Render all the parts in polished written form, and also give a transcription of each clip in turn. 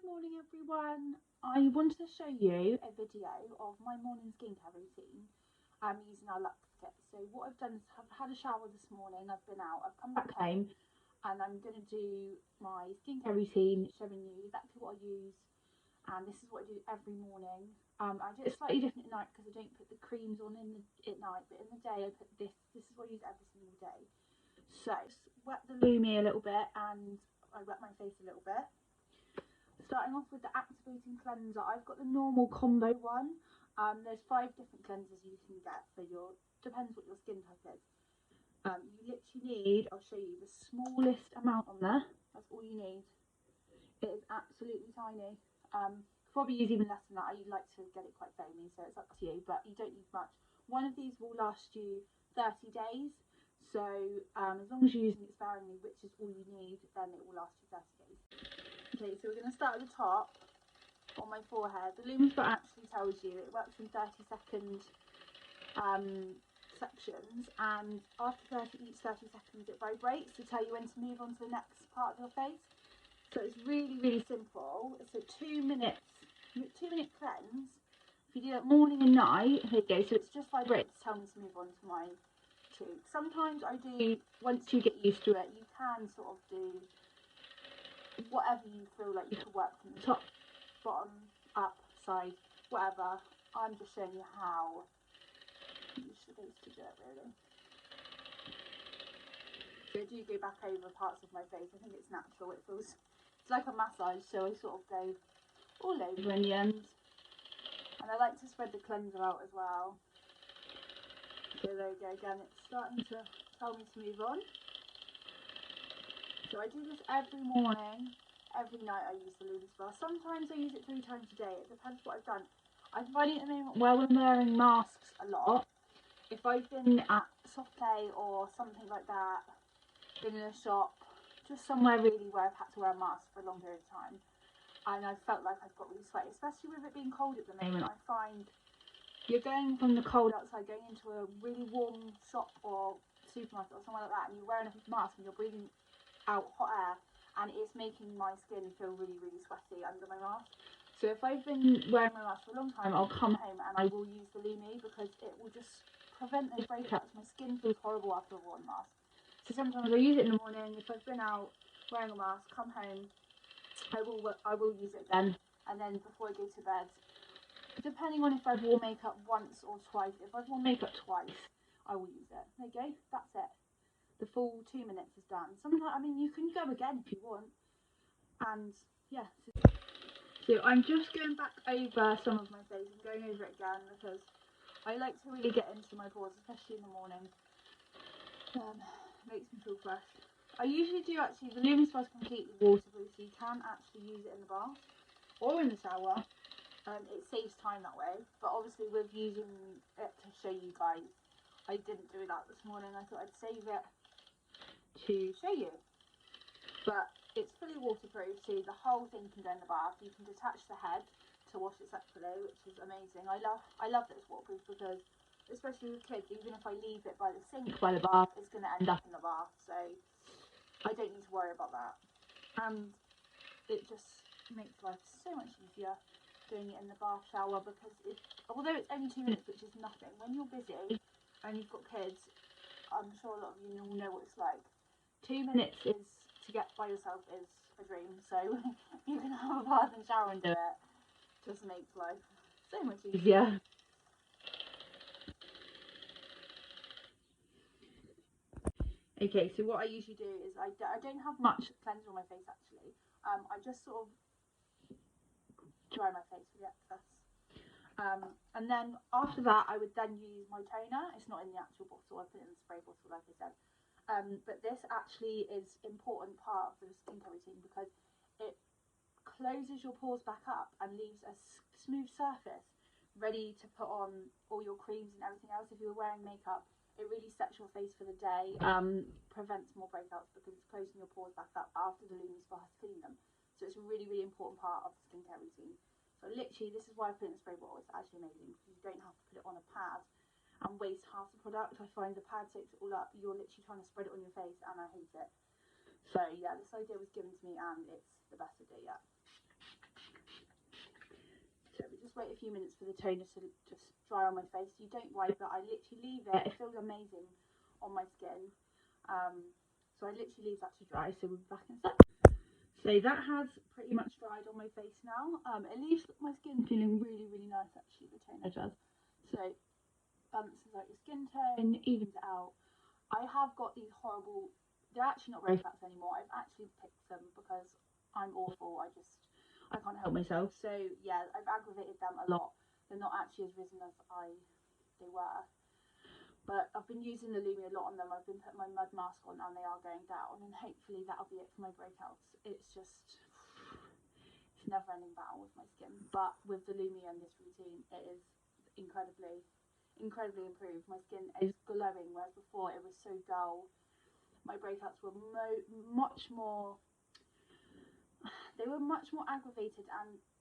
Morning everyone. I wanted to show you a video of my morning skincare routine using our Luxe kit. So what I've done is I've had a shower this morning, I've been out, I've come back home and I'm going to do my skincare routine showing you exactly what I use, and this is what I do every morning. I do it slightly different at night because I don't put the creams on at night, but in the day I put this is what I use every single day. So wet the Lumi a little bit and I wet my face a little bit. Starting off with the activating cleanser, I've got the normal combo one. There's 5 different cleansers you can get for depends what your skin type is. You literally need, I'll show you the smallest amount on there. That's all you need. It is absolutely tiny. Probably use even less than that. I like to get it quite foamy, so it's up to you, but you don't need much. One of these will last you 30 days. So as long as you're using it sparingly, which is all you need, then it will last you 30 days. Okay, so we're going to start at the top on my forehead. The Lumi spot actually tells you it works in 30-second sections, and after each 30 seconds it vibrates to tell you when to move on to the next part of your face. So it's really, really simple. It's a 2-minute cleanse. If you do it morning and night, here you go. So it's just vibrates to tell me to move on to my cheek. Sometimes I do, once you get used to it, you can sort of do whatever you feel like you could work from the top, bottom, up, side, whatever. I'm just showing you how you're supposed to do it, really. So I do go back over parts of my face. I think it's natural. It's like a massage, so I sort of go all over in the end. And I like to spread the cleanser out as well. So there you go, again, it's starting to tell me to move on. So I do this every morning, every night I use the Lumi spell. Sometimes I use it 3 times a day, it depends what I've done. I'm finding at the moment where we're wearing masks a lot, if I've been at soft play or something like that, been in a shop, just somewhere really where I've had to wear a mask for a long period of time, and I've felt like I've got really sweaty, especially with it being cold at the moment. I find you're going from the cold outside, going into a really warm shop or supermarket or somewhere like that, and you're wearing a mask and you're breathing out hot air, and it's making my skin feel really, really sweaty under my mask. So if I've been wearing my mask for a long time, I'll come home and I will use the Lumi because it will just prevent those breakouts. My skin feels horrible after a worn mask. So sometimes I use it in the morning. If I've been out wearing a mask, come home, I will use it then, and then before I go to bed, depending on if I've worn makeup once or twice. If I've worn makeup twice, I will use it. There you go, that's it. The full 2 minutes is done. Sometimes, I mean, you can go again if you want. And yeah, so I'm just going back over some of my face and going over it again because I like to really get into my pores, especially in the morning. Makes me feel fresh. I usually do actually, the Lumi spell is completely waterproof, so you can actually use it in the bath or in the shower. It saves time that way, but obviously with using it to show you guys, I didn't do that this morning. I thought I'd save it to show you, but it's fully waterproof, so the whole thing can go in the bath. You can detach the head to wash it separately, which is amazing. I love that it's waterproof because, especially with kids, even if I leave it by the sink by the bath, it's going to end up in the bath, so I don't need to worry about that. And it just makes life so much easier doing it in the bath shower, because although it's only 2 minutes, which is nothing, when you're busy and you've got kids, I'm sure a lot of you all know what it's like. 2 minutes is to get by yourself is a dream, so you can have a bath and shower and do it. Just makes life so much easier. Okay, so what I usually do is I don't have much cleanser on my face actually. I just sort of dry my face with the excess. And then after that I would then use my toner. It's not in the actual bottle, I put it in the spray bottle like I said. But this actually is an important part of the skincare routine because it closes your pores back up and leaves a smooth surface ready to put on all your creams and everything else. If you're wearing makeup, it really sets your face for the day, prevents more breakouts because it's closing your pores back up after the Lumi spell has cleaned them. So it's a really, really important part of the skincare routine. So literally, this is why I put it in the spray bottle. It's actually amazing because you don't have to put it on a pad and waste half the product. I find the pad soaks it all up. You're literally trying to spread it on your face, and I hate it. So yeah, this idea was given to me, and it's the best idea yet. wait a few minutes for the toner to just dry on my face. You don't wipe it, I literally leave it. It feels amazing on my skin. So I literally leave that to dry, so we'll be back in a sec. So that has pretty much dried on my face now. It leaves my skin feeling really, really nice actually, the toner does. So balances out your skin tone, evens it out. I have got these horrible, they're actually not grey fats anymore. I've actually picked them because I'm awful. I can't help myself. So yeah, I've aggravated them a lot. They're not actually as risen as they were. But I've been using the Lumi a lot on them. I've been putting my mud mask on and they are going down, and hopefully that'll be it for my breakouts. It's never ending battle with my skin. But with the Lumi and this routine, it is incredibly improved. My skin is glowing, whereas before it was so dull. My breakouts were much more aggravated,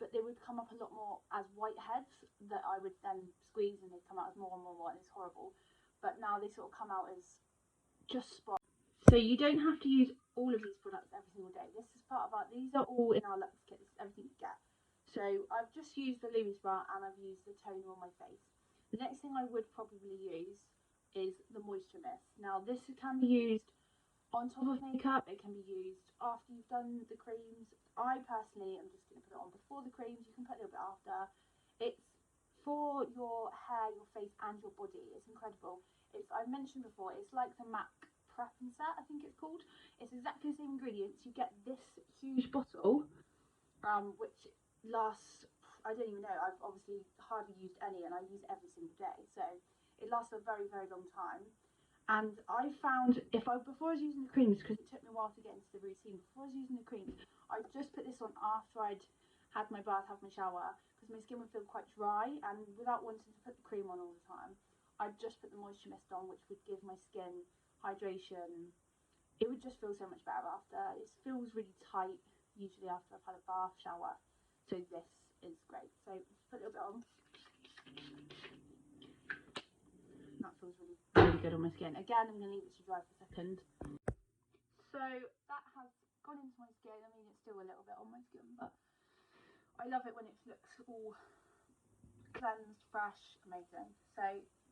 but they would come up a lot more as whiteheads that I would then squeeze, and they'd come out as more and more, and it's horrible. But now they sort of come out as just spots. So you don't have to use all of these products every single day. This is part of these are all in our Luxe kit. This is everything you get. So I've just used the Lumi Spray and I've used the toner on my face. The next thing I would probably use is the moisture mist. Now this can be used on top of makeup, it can be used after you've done the creams. I personally am just going to put it on before the creams. You can put a little bit after. It's for your hair, your face and your body. It's incredible. I've mentioned before, it's like the MAC Prep and Set, I think it's called. It's exactly the same ingredients. You get this huge bottle, which lasts, I don't even know, I've obviously hardly used any, and I use it every single day, so it lasts a very, very long time. And I found, before I was using the creams, because it took me a while to get into the routine, before I was using the creams, I just put this on after I'd had my bath, had my shower, because my skin would feel quite dry, and without wanting to put the cream on all the time, I'd just put the moisture mist on, which would give my skin hydration. It would just feel so much better after. It feels really tight, usually after I've had a bath, shower, so this is great. So just put a little bit on. That feels really, really good on my skin. Again, I'm going to leave it to dry for a second. So that has gone into my skin. I mean, it's still a little bit on my skin, but I love it when it looks all cleansed, fresh, amazing. So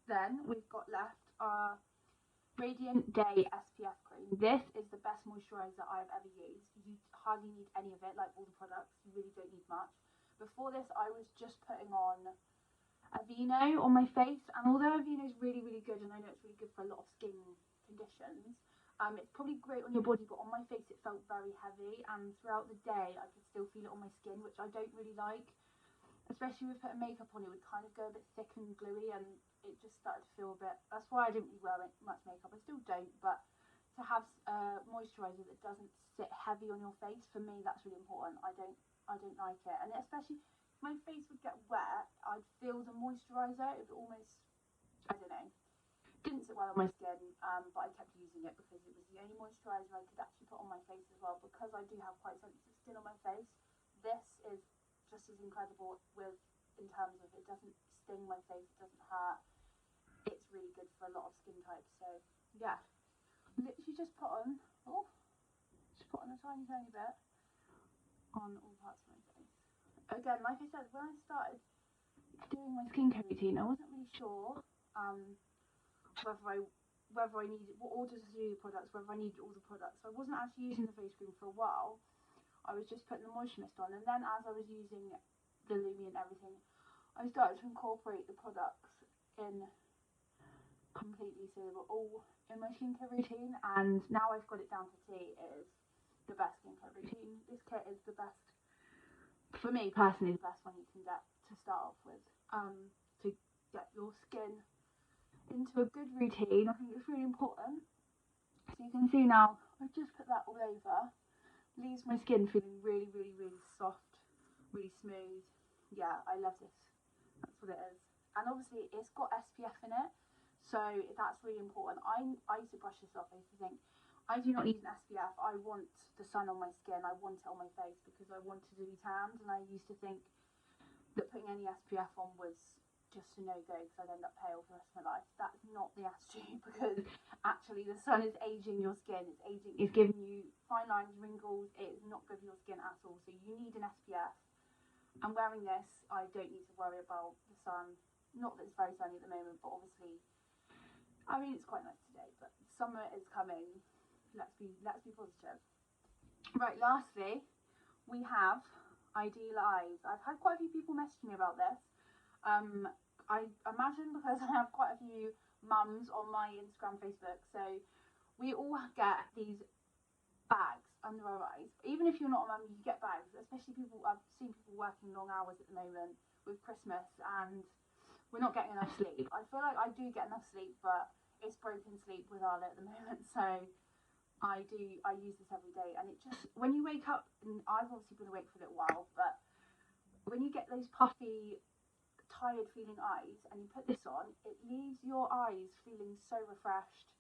then we've got left our Radiant Day SPF cream. This is the best moisturiser I've ever used. You hardly need any of it, like all the products. You really don't need much. Before this, I was just putting on Aveeno on my face, and although Aveeno is really, really good, and I know it's really good for a lot of skin conditions, it's probably great on your body, but on my face it felt very heavy, and throughout the day I could still feel it on my skin, which I don't really like. Especially with putting makeup on, it would kind of go a bit thick and gluey, and it just started to feel a bit, that's why I didn't really wear much makeup. I still don't, but to have moisturiser that doesn't sit heavy on your face, for me that's really important. I don't like it, and especially if my face would get wet, I'd feel the moisturiser, it would almost, I don't know, didn't sit well on my skin, but I kept using it because it was the only moisturiser I could actually put on my face as well, because I do have quite sensitive skin on my face. This is just as incredible in terms of it doesn't sting my face, it doesn't hurt. It's really good for a lot of skin types. So yeah, literally just put on a tiny bit on all parts of my face. Again, like I said, when I started doing my skincare routine, I wasn't really sure whether I needed what orders to do the products, whether I needed all the products. So I wasn't actually using the face cream for a while. I was just putting the moisture mist on, and then as I was using the Lumi and everything, I started to incorporate the products in completely, so they were all in my skincare routine, and now I've got it down to T. It is the best skincare routine. This kit is the best, for me personally, the best one you can get to start off with, to get your skin into a good routine. I think it's really important. So you can see now, I've just put that all over. Leaves my skin feeling really, really, really soft, really smooth. Yeah, I love this. That's what it is. And obviously it's got SPF in it, so that's really important. I used to brush this off. I used to think, I do not need an SPF. I want the sun on my skin. I want it on my face because I wanted to be tanned, and I used to think that putting any SPF on was just a no-go because I'd end up pale for the rest of my life. That's not the attitude, because actually the sun is aging your skin. It's giving you fine lines, wrinkles. It's not good for your skin at all. So you need an SPF. I'm wearing this. I don't need to worry about the sun. Not that it's very sunny at the moment, but obviously, I mean, it's quite nice today, but summer is coming. Let's be positive. Right, lastly, we have Idealeyes. I've had quite a few people message me about this. I imagine because I have quite a few mums on my Instagram, Facebook, so we all get these bags under our eyes. Even if you're not a mum, you get bags, especially people. I've seen people working long hours at the moment with Christmas, and we're not getting enough sleep. I feel like I do get enough sleep, but it's broken sleep with Arla at the moment, so I use this every day, and it just, when you wake up, and I've obviously been awake for a little while, but when you get those puffy, tired feeling eyes and you put this on, it leaves your eyes feeling so refreshed,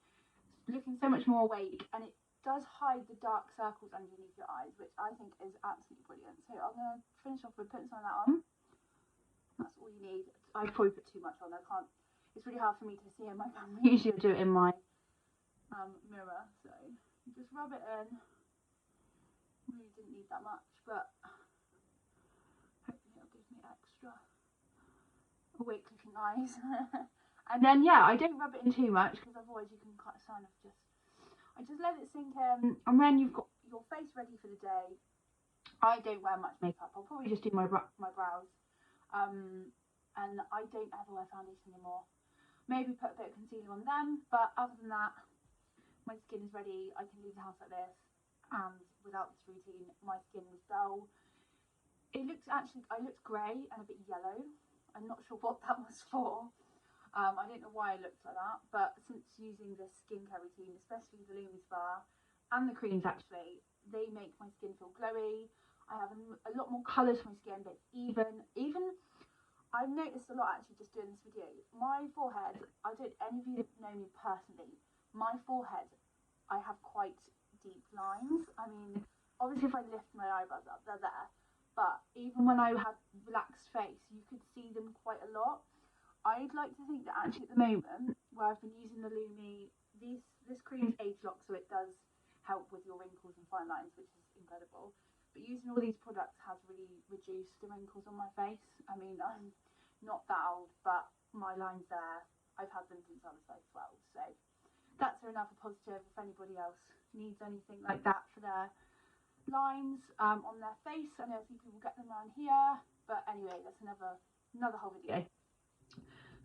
looking so much more awake, and it does hide the dark circles underneath your eyes, which I think is absolutely brilliant. So I'm going to finish off with putting some of that on. That's all you need. I probably put too much on. I can't, it's really hard for me to see in my camera. Usually I do it in my mirror, so you just rub it in. Really didn't need that much, but hopefully it'll give me extra awake looking eyes. And then yeah, I don't rub it in too much because otherwise you can kind of I just let it sink in. And when you've got your face ready for the day, I don't wear much makeup. I'll probably just do my brows, and I don't ever wear foundation anymore. Maybe put a bit of concealer on them, but other than that, my skin is ready. I can leave the house like this, and without this routine, my skin was dull. It looks actually, I looked grey and a bit yellow. I'm not sure what that was for. I don't know why I looked like that, but since using this skincare routine, especially the Lumi Spa and the creams actually, they make my skin feel glowy. I have a lot more colour to my skin, but even I've noticed a lot actually just doing this video. My forehead, I don't, any of you know me personally, my forehead, I have quite deep lines. I mean, obviously if I lift my eyebrows up, they're there, but even when I have relaxed face, you could see them quite a lot. I'd like to think that actually at the moment, where I've been using the Lumi, this cream is Ageloc, so it does help with your wrinkles and fine lines, which is incredible. But using all these products has really reduced the wrinkles on my face. I mean, I'm not that old, but my lines there, I've had them since I was like 12, so that's another positive if anybody else needs anything like that for their lines on their face. I know a few people get them around here, but anyway, that's another whole video.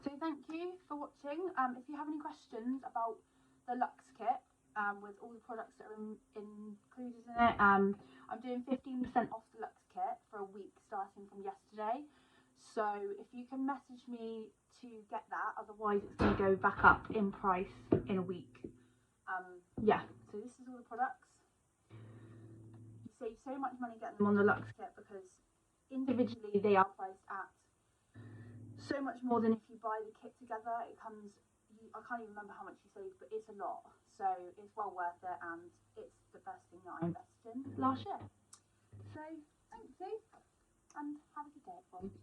So thank you for watching. If you have any questions about the Luxe kit with all the products that are included in it, I'm doing 15% off the Luxe kit for a week starting from yesterday. So if you can message me to get that, otherwise it's going to go back up in price in a week. Yeah, so this is all the products. You save so much money getting them on the Luxe kit because individually they are priced at so much more than if you buy the kit together. It comes, I can't even remember how much you save, but it's a lot. So it's well worth it, and it's the best thing that I invested in last year. So thank you, and have a good day, everyone.